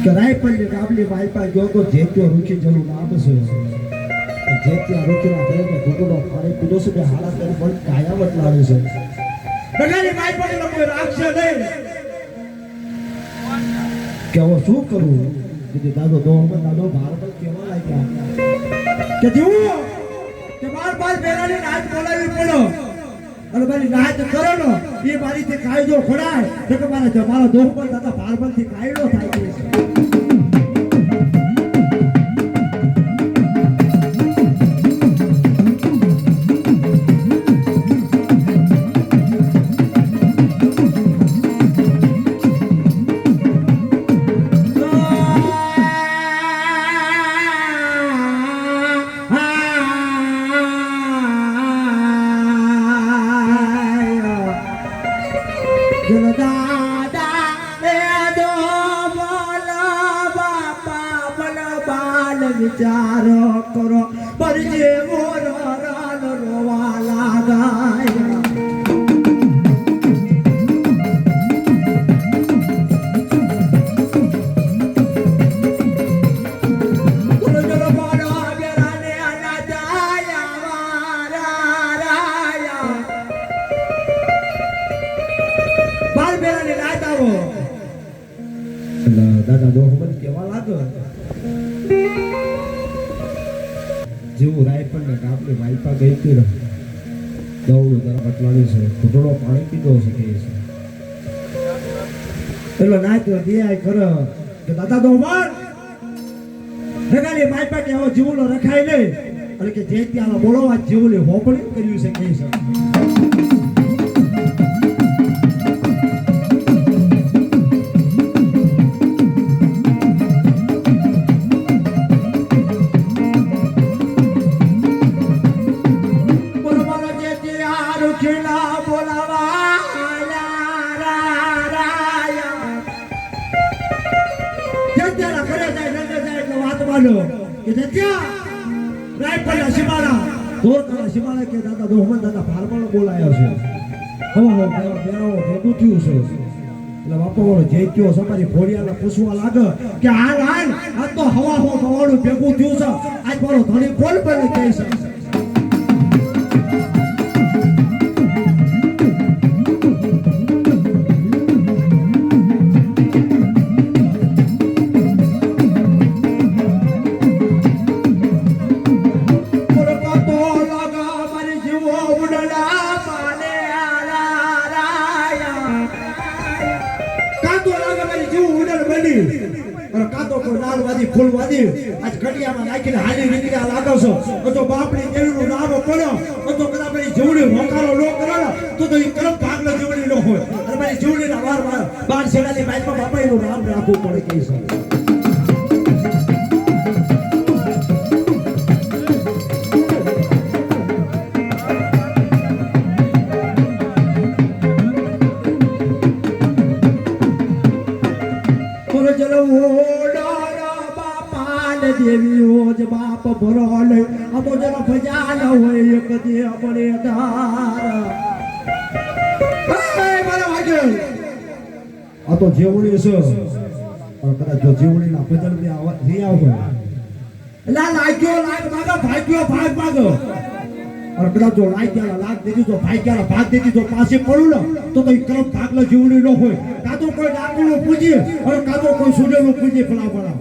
કરાય પણ કાબલી માલપા ગયો તો જેત્યો રૂખી જવું નામ છે જેત્યા રૂખીના ઘરે કે ઘૂંટડો ફાડી પીધો છે કે હાડા કરી પણ કાયાવટ લાવે છે બગાડી માલપા ને કોઈ રાખશે નહીં કે હું શું કરું કીધું દાદો દાદો બાર પર કેવા લાગ્યા કે જીવું કે બાર બેરાની નાચ બોલાવી પડો અને મારી નાચ કરો ને એ મારી તે કાયદો ખોડાય તો કે મારા દોહ પર દાદા બાર થી કાયદો થાય છે વિચારો કરો પર જેવો રાન રોવા લાગાય દાદા દોહમન કેવા લાગે જેવું રાયપણ ને કાપને માલપા ગઈ હતી ને દવડું તરફ અટલાડી છે ઘૂંટડો પાણી પીધો છે કે છે એટલે નાચ્યો દિયાય ખરો કે દાદા દોહમન રગાલી માલપા કે આવો જીવલો રખાય નહીં એટલે કે જે ત્યાં બોલવા જીવલી હોપડી કર્યું છે કે છે કે જત્યા રાયપડા શિમાળા દોરકા શિમાળા કે દાદા દોહમન દાદા ભારમાનો બોલાયો છે હો બેરો ભેગું થયું છે એટલે બાપા વાળો જે કયો તમારી ફોડિયાને પૂછવા લાગે કે હાલ આ તો હવા થવાનું ભેગું થયું છે આજ મારો ધણી કોણ પણ કહે છે ફૂલવાદી આજ ઘડિયામાં નાખીને હાલી નીકળ્યા લાગો છો તો બાપડી દેવીનું નામ પડ્યો તો કદાચ મારી જીવડી હોકારો નો કરો તો એ કરમ ભાગનો જીવડી નો હોય અને મારી જીવડીના વાર બાર છેડાની બાઈકમાં બાપાઈનું નામ રાખવું પડે કે છે દેવી હોજ બાપ ભરો લે અમો જરા ભજાન હોય એક દે આપણે ધાર એ મારા વાગે આ તો જેવણી છે અને કદાચ જો જેવણીના ભજન ની આવાજ નહીં આવે લા લાગ્યો લાગ માગો ભાગ્યો ભાગ માગો અને કદાચ જો લાગ્યા લાગ દીધી તો ભાગ્યા ભાગ દીધી તો પાસે પડું ને તો એ કરમ ભાગલો જેવણી ન હોય કાતો કોઈ ડાકુનું પૂજીએ અને કાતો કોઈ સૂર્યનું પૂજીએ ફળા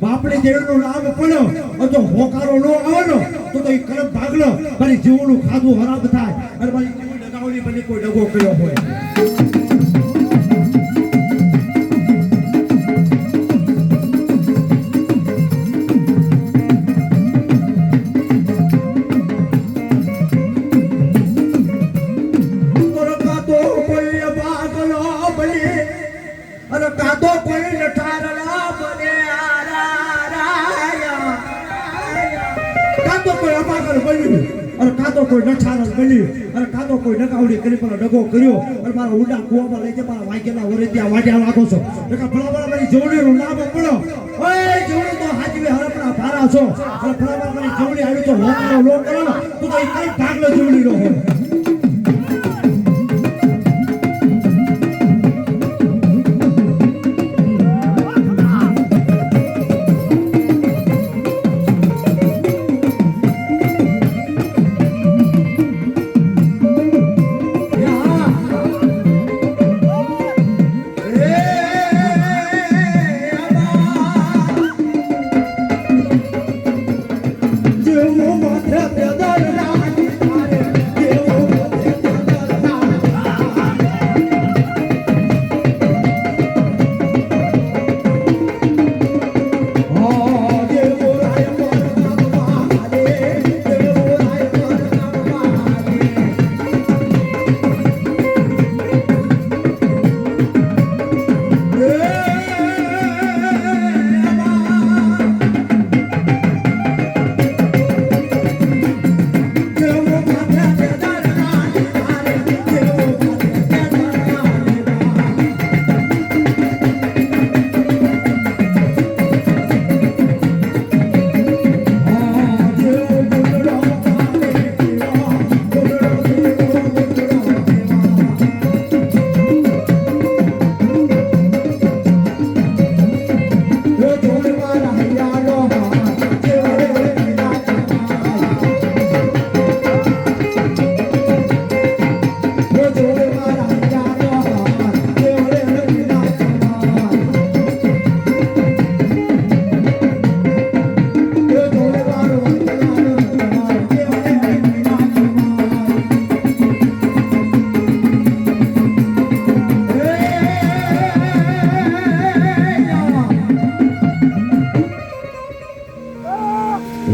બાપડી દેવીનું નામ પડ્યો તો હોકારો નો આવવાનો તો એ કરમ ભાગલો મારી જીવનું ખાધું હરામ થાય અને મારી જીવન ડગાવડી બની કોઈ ડગો કર્યો હોય કોઈ નઠારસ બની અને કાતો કોઈ નકાવડી કરી પણ ડગો કર્યો અને મારા ઉડા કુવામાં લઈ જાય મારા વાગ્યાના વરે ત્યાં વાડ્યા લાગો છો નકા ફળાવાળા મારી જોડીનું નામ પડો ઓય જોડી તો હાજવી હરપના ભારા છો અને ફળાવાળા મારી જોડી આવી તો હોકરો લો કરો તો કઈ કઈ ભાગલો જોડી નો હોય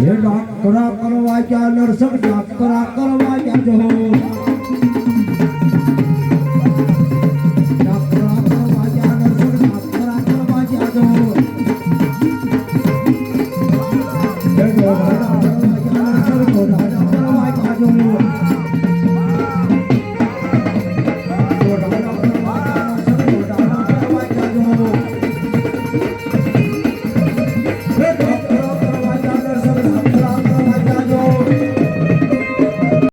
હે ડાકરા કરવા ગયા નરસક ડાકરા કરવા ગયા જો ડાકરા કરવા ગયા નરસક ડાકરા કરવા ગયા જો હે ડાકરા કરવા ગયા નરસક